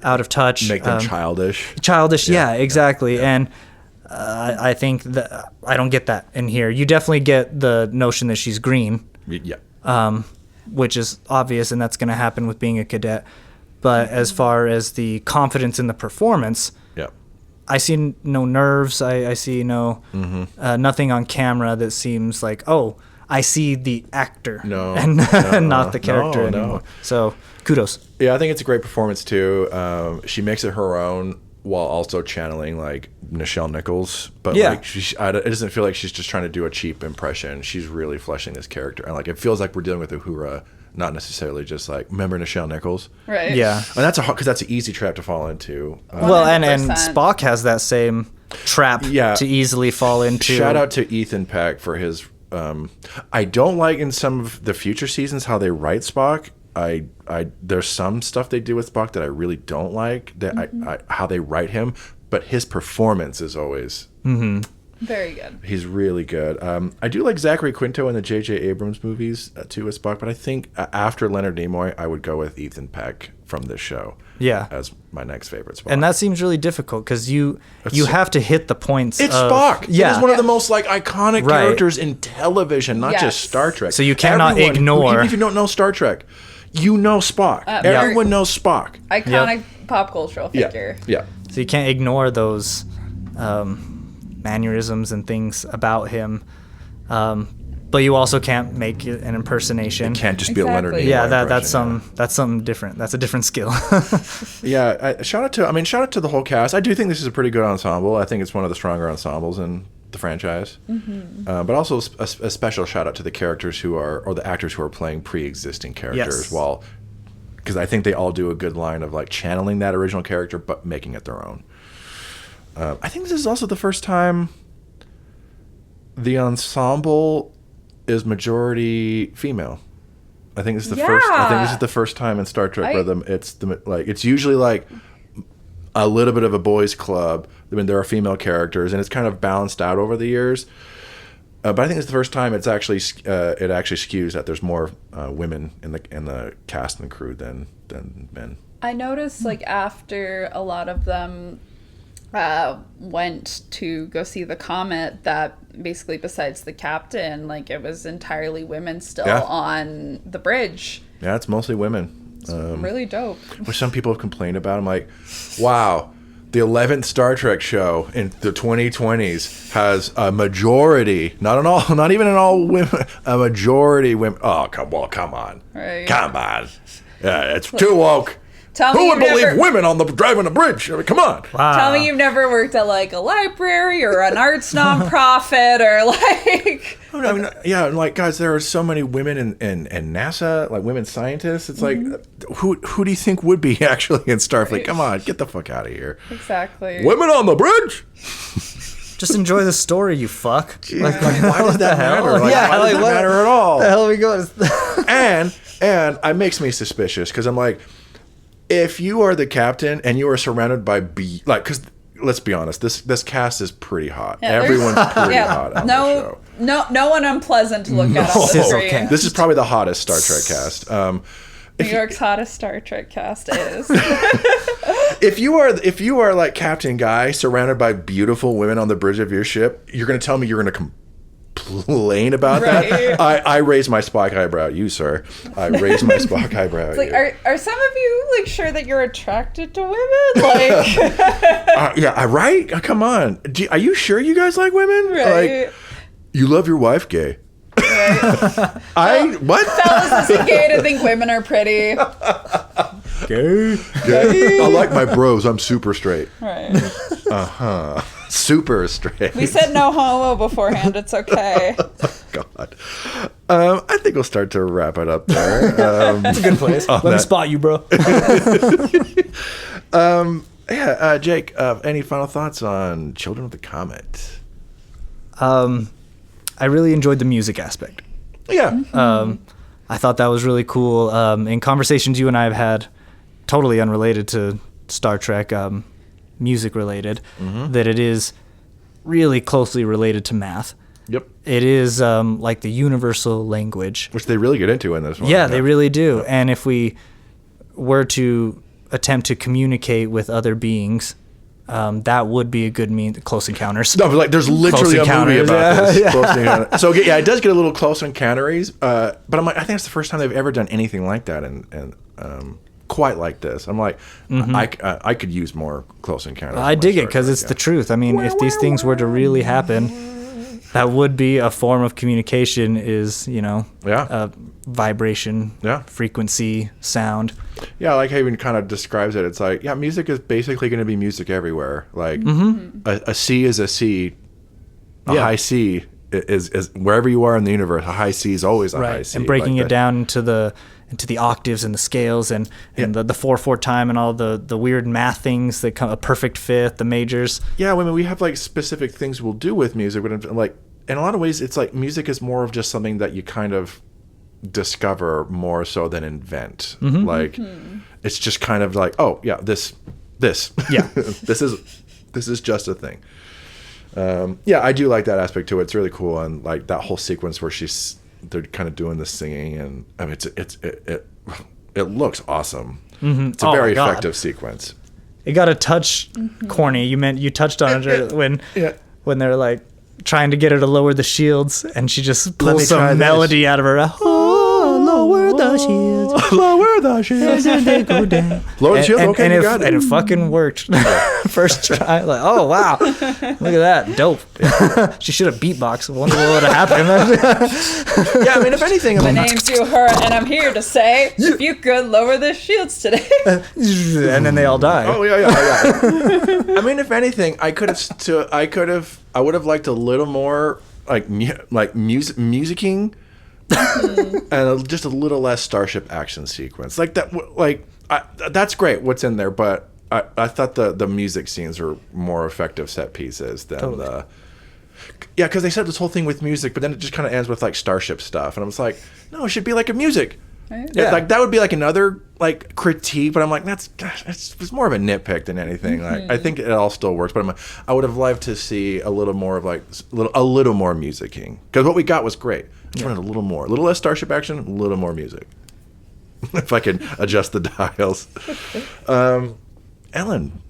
out of touch. Make them childish. Childish, yeah, exactly. Yeah. And I think that I don't get that in here. You definitely get the notion that she's green. Yeah. Which is obvious, and that's going to happen with being a cadet. But as far as the confidence in the performance, I see no nerves. I see no nothing on camera that seems like, oh, I see the actor and not the character anymore. So kudos. Yeah, I think it's a great performance too. She makes it her own while also channeling like Nichelle Nichols, but like it doesn't feel like she's just trying to do a cheap impression. She's really fleshing this character, and like it feels like we're dealing with Uhura, not necessarily just like, remember Nichelle Nichols? Right. Yeah. And that's because that's an easy trap to fall into. Well, and Spock has that same trap to easily fall into. Shout out to Ethan Peck for his. I don't like in some of the future seasons how they write Spock. There's some stuff they do with Spock that I really don't like. That how they write him, but his performance is always very good. He's really good. I do like Zachary Quinto in the J.J. Abrams movies too as Spock, but I think after Leonard Nimoy, I would go with Ethan Peck from this show. Yeah, as my next favorite Spock. And that seems really difficult because you have to hit the points. It's Spock. Yeah, it is one of the most like iconic characters in television, not just Star Trek. So you cannot ignore. Even if you don't know Star Trek, you know Spock. Everyone knows Spock. Iconic pop cultural figure. Yeah. So you can't ignore those mannerisms and things about him. But you also can't make an impersonation. It can't just be a Leonard Nimoy that's something different. That's a different skill. Shout out to the whole cast. I do think this is a pretty good ensemble. I think it's one of the stronger ensembles in the franchise. But also a special shout out to the characters or the actors who are playing pre-existing characters. Because I think they all do a good line of like channeling that original character but making it their own. I think this is also the first time the ensemble is majority female. I think this is the first. I think this is the first time in Star Trek where it's usually like a little bit of a boys' club. I mean, there are female characters, and it's kind of balanced out over the years. But I think it's the first time it actually skews that there's more women in the cast and crew than men. I noticed like after a lot of them went to go see the Comet, that basically besides the captain, like it was entirely women still on the bridge. Yeah, it's mostly women. It's really dope. Which some people have complained about. I'm like, wow, the 11th Star Trek show in the 2020s has a majority, not even an all women, a majority women. Oh, come on. Right. Come on. Yeah, it's too woke. Who would believe women on driving the bridge? I mean, come on. Wow. Tell me you've never worked at like a library or an arts nonprofit or like. I mean, yeah, like guys, there are so many women in NASA, like women scientists. It's like, who do you think would be actually in Starfleet? Right. Come on, get the fuck out of here. Exactly. Women on the bridge. Just enjoy the story, you fuck. Like why does that matter? Like, yeah, why does it matter at all? The hell are we going? and it makes me suspicious because I'm like, if you are the captain and you are surrounded by because let's be honest, this cast is pretty hot. Yeah, everyone's pretty hot on the show. No one unpleasant to look at on the screen. Okay. This is probably the hottest Star Trek cast. New York's hottest Star Trek cast is. If you are like Captain Guy surrounded by beautiful women on the bridge of your ship, you're going to tell me you're going to complain about that? I raise my Spock eyebrow at you, sir. I raise my Spock eyebrow at like, you. are some of you like sure that you're attracted to women? Like, yeah, right? Come on. Are you sure you guys like women? Right. Like, you love your wife, gay. Right. What? Fellas, is it gay to think women are pretty? Gay. I like my bros. I'm super straight. Right. Super straight. We said no homo beforehand. It's okay. God. I think we'll start to wrap it up there. That's a good place. Let me spot you, bro. Jake, any final thoughts on Children of the Comet? I really enjoyed the music aspect. Yeah. I thought that was really cool. In conversations you and I have had, totally unrelated to Star Trek, music related, that it is really closely related to math. Yep. It is like the universal language. Which they really get into in this one. Yeah, they really do. Yeah. And if we were to attempt to communicate with other beings, that would be a good Close Encounters. No, but like there's literally a movie about this. Yeah. Close Encounters. So yeah, it does get a little Close Encounters, but I'm like, I think it's the first time they've ever done anything like that, and quite like this. I'm like, I could use more Close Encounters. I dig it because it's the truth. I mean, if these things were to really happen, that would be a form of communication. Is vibration, frequency, sound. Yeah, I like how he even kind of describes it. It's like, yeah, music is basically going to be music everywhere. Like a C is a C, a high C is wherever you are in the universe. A high C is always a high C. And breaking it down into the octaves and the scales and the 4/4 time and all the weird math things that come, a perfect fifth, the majors. Yeah, I mean, we have like specific things we'll do with music, but like in a lot of ways, it's like music is more of just something that you kind of discover more so than invent. Like it's just kind of like, oh yeah, this yeah this is just a thing. Yeah, I do like that aspect to it. It's really cool, and like that whole sequence where they're kind of doing the singing, and I mean it looks awesome. It's a very effective sequence. It got a touch corny. You touched on it when they're like trying to get her to lower the shields, and she just pulls some melody out of her. Lower the shields. Lower the shields. And they go down. Lower the shields. Okay, you got it. And it fucking worked. First try. Like, oh wow, look at that, dope. She should have beatboxed. I wonder what would have happened. Yeah, I mean, if anything, my name's Uhura, and I'm here to say, if you could lower the shields today. And then they all die. Oh yeah. I mean, if anything, I would have liked a little more like musicking. And just a little less starship action sequence like that. Like that's great what's in there, but I thought the music scenes were more effective set pieces than Totally. Yeah, because they said this whole thing with music, but then it just kind of ends with like starship stuff, and I was like, no, it should be like a music. Right? Yeah. Like that would be like another like critique, but I'm like, it's more of a nitpick than anything. Like I think it all still works, but I would have liked to see a little more of like a little more musicking, because what we got was great. I just wanted a little less starship action, a little more music. If I could adjust the dials. Ellen,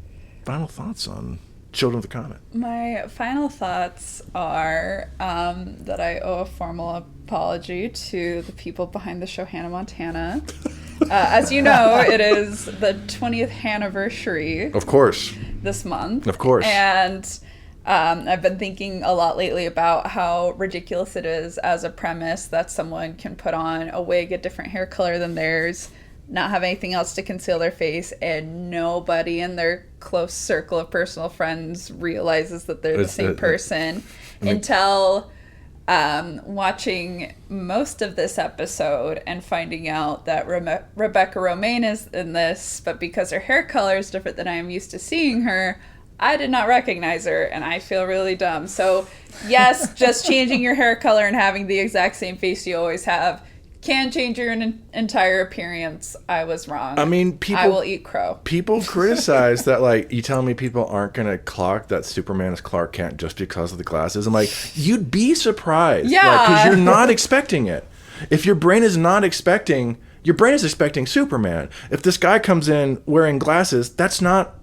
final thoughts on Children of the Comet? My final thoughts are that I owe a formal apology to the people behind the show Hannah Montana. As you know, it is the 20th anniversary Of course. this month. Of course. And I've been thinking a lot lately about how ridiculous it is as a premise that someone can put on a wig a different hair color than theirs, not have anything else to conceal their face, and nobody in their close circle of personal friends realizes that they're the same person until watching most of this episode and finding out that Rebecca Romaine is in this, but because her hair color is different than I am used to seeing her, I did not recognize her, and I feel really dumb. So yes, just changing your hair color and having the exact same face you always have can change your entire appearance. I was wrong. I mean, I will eat crow. People criticize that, like, you telling me people aren't going to clock that Superman is Clark Kent just because of the glasses. I'm like, you'd be surprised. Yeah. Because you're not expecting it. If your brain is not expecting, your brain is expecting Superman. If this guy comes in wearing glasses, that's not,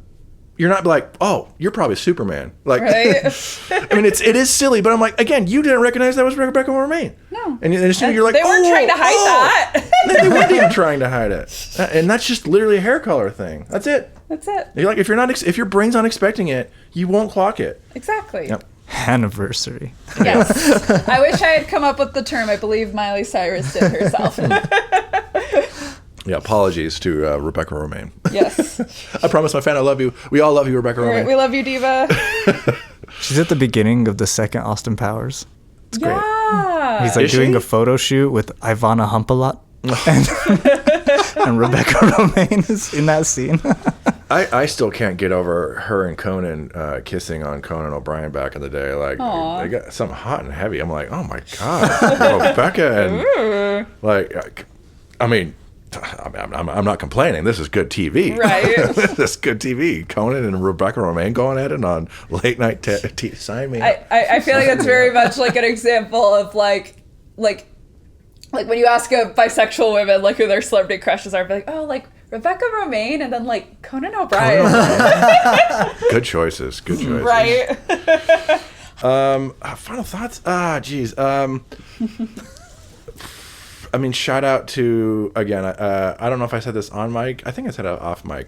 you're not like, oh, you're probably Superman. Like, Right? I mean, it is silly, but I'm like, again, you didn't recognize that was Rebecca Romaine. No. And as soon as you're like, they weren't trying to hide that. They weren't even trying to hide it. And that's just literally a hair color thing. That's it. That's it. You're like, if your brain's not expecting it, you won't clock it. Exactly. Yep. Anniversary. Yes. I wish I had come up with the term. I believe Miley Cyrus did herself. Yeah, apologies to Rebecca Romaine. Yes. I promise, my fan, I love you. We all love you, Rebecca Romaine. We love you, Diva. She's at the beginning of the second Austin Powers. It's great. Yeah. He's like Is doing she? a photo shoot with Ivana Humpalot. And Rebecca Romaine is in that scene. I still can't get over her and Conan kissing on Conan O'Brien back in the day. Like, they got something hot and heavy. I'm like, oh my God. Rebecca and, like, I mean, I'm not complaining. This is good TV. Right. This is good TV. Conan and Rebecca Romaine going at it on late night sign me up. I feel like it's very much like an example of like when you ask a bisexual women like who their celebrity crushes are, be like, oh, like Rebecca Romaine, and then like Conan O'Brien. Good choices. Good choices. Right. Final thoughts? Geez. I mean, shout out to, again, I don't know if I said this on mic. I think I said it off mic.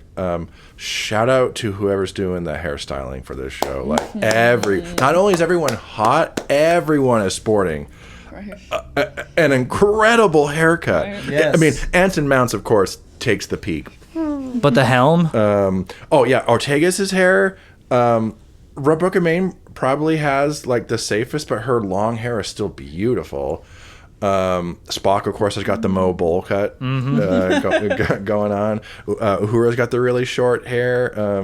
Shout out to whoever's doing the hairstyling for this show. Like, not only is everyone hot, everyone is sporting an incredible haircut. Yes. I mean, Anson Mounts, of course, takes the peak. But the helm? Ortega's hair. Rebecca Romaine probably has, like, the safest, but her long hair is still beautiful. Spock, of course, has got the Mo bowl cut going on. Uhura's got the really short hair.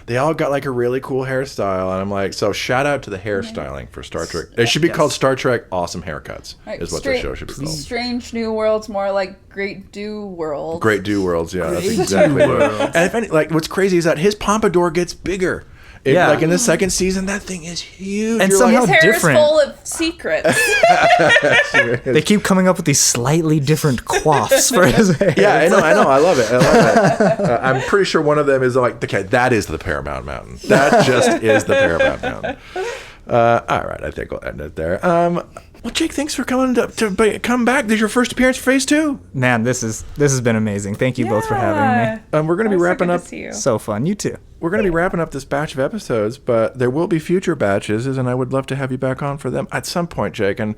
They all got like a really cool hairstyle, and I'm like, so shout out to the hairstyling for Star Trek. It should be called Star Trek Awesome Haircuts, is what the show should be called. Strange New Worlds, more like Great Do Worlds. Great Do Worlds, yeah, that's exactly what. And if any, like, what's crazy is that his pompadour gets bigger. Like in the second season, that thing is huge. And You're somehow His hair different. is full of secrets. They keep coming up with these slightly different coiffs for his hair. Yeah, I know. I love it. I'm pretty sure one of them is like, okay, that is the Paramount Mountain. That just is the Paramount Mountain. All right, I think we'll end it there. Well, Jake, thanks for coming to come back. This is your first appearance for Phase 2. Man, this has been amazing. Thank you both for having me. We're going to be wrapping up. So fun. You too. We're going to be wrapping up this batch of episodes, but there will be future batches, and I would love to have you back on for them at some point, Jake. And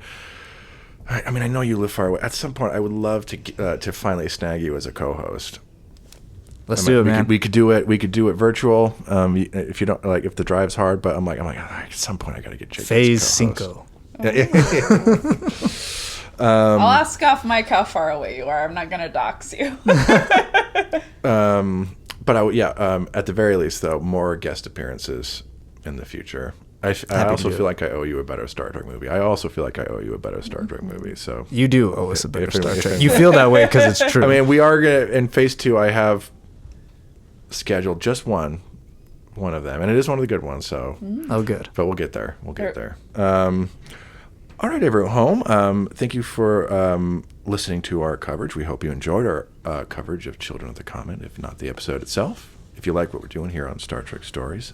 I mean, I know you live far away. At some point, I would love to finally snag you as a co-host. Let's do it, man. We could do it. We could do it virtual. If you don't like, if the drive's hard, but I'm like, at some point, I got to get Jake. Phase 5. I'll ask off mic how far away you are. I'm not going to dox you. at the very least, though, more guest appearances in the future. I also feel like I owe you a better Star Trek movie. So You do owe us a better Star Trek. You feel that way because it's true. I mean, we are going to, in phase 2, I have scheduled just one of them, and it is one of the good ones, so. Oh, good. But we'll get there. All right, everyone home. Thank you for listening to our coverage. We hope you enjoyed our coverage of Children of the Comet, if not the episode itself. If you like what we're doing here on Star Trek Stories,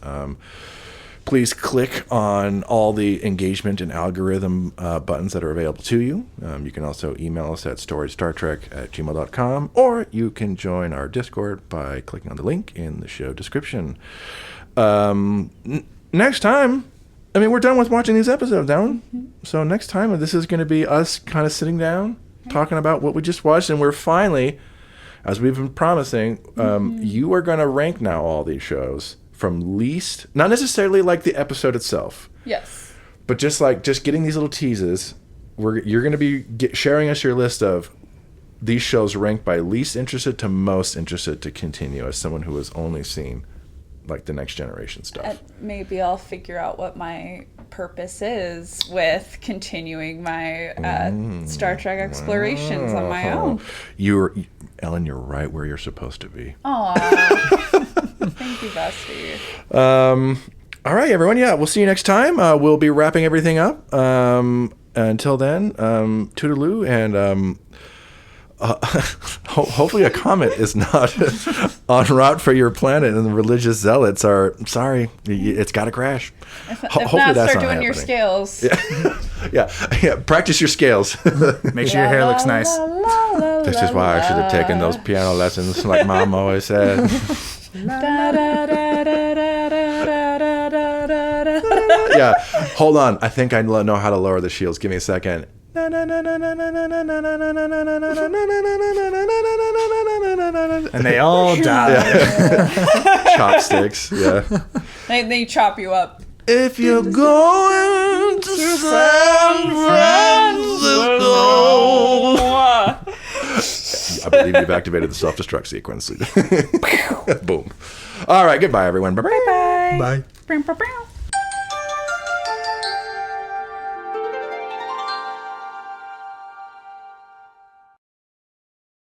please click on all the engagement and algorithm buttons that are available to you. You can also email us at storystartrek@gmail.com, or you can join our Discord by clicking on the link in the show description. Next time, I mean, we're done with watching these episodes, Down. So next time, this is going to be us kind of sitting down, talking about what we just watched, and we're finally, as we've been promising, you are going to rank now all these shows from least, not necessarily like the episode itself. Yes. But just getting these little teases, you're going to be sharing us your list of these shows ranked by least interested to most interested to continue as someone who has only seen like the Next Generation stuff. And maybe I'll figure out what my purpose is with continuing my Star Trek explorations on my own. Ellen, you're right where you're supposed to be. Aw. Thank you, bestie. All right, everyone. Yeah, we'll see you next time. We'll be wrapping everything up. Until then, toodaloo, and hopefully a comet is not en route for your planet, and the religious zealots are sorry. It's got to crash. If not, start doing your scales. Yeah. Practice your scales. Make sure your hair looks nice. This is why I should have taken those piano lessons, like Mom always said. Yeah, hold on. I think I know how to lower the shields. Give me a second. And they all die. Chopsticks. Yeah. They chop you up. If you're going to San Francisco. I believe you've activated the self-destruct sequence. Boom. All right. Goodbye, everyone. Bye-bye. Bye. Bye.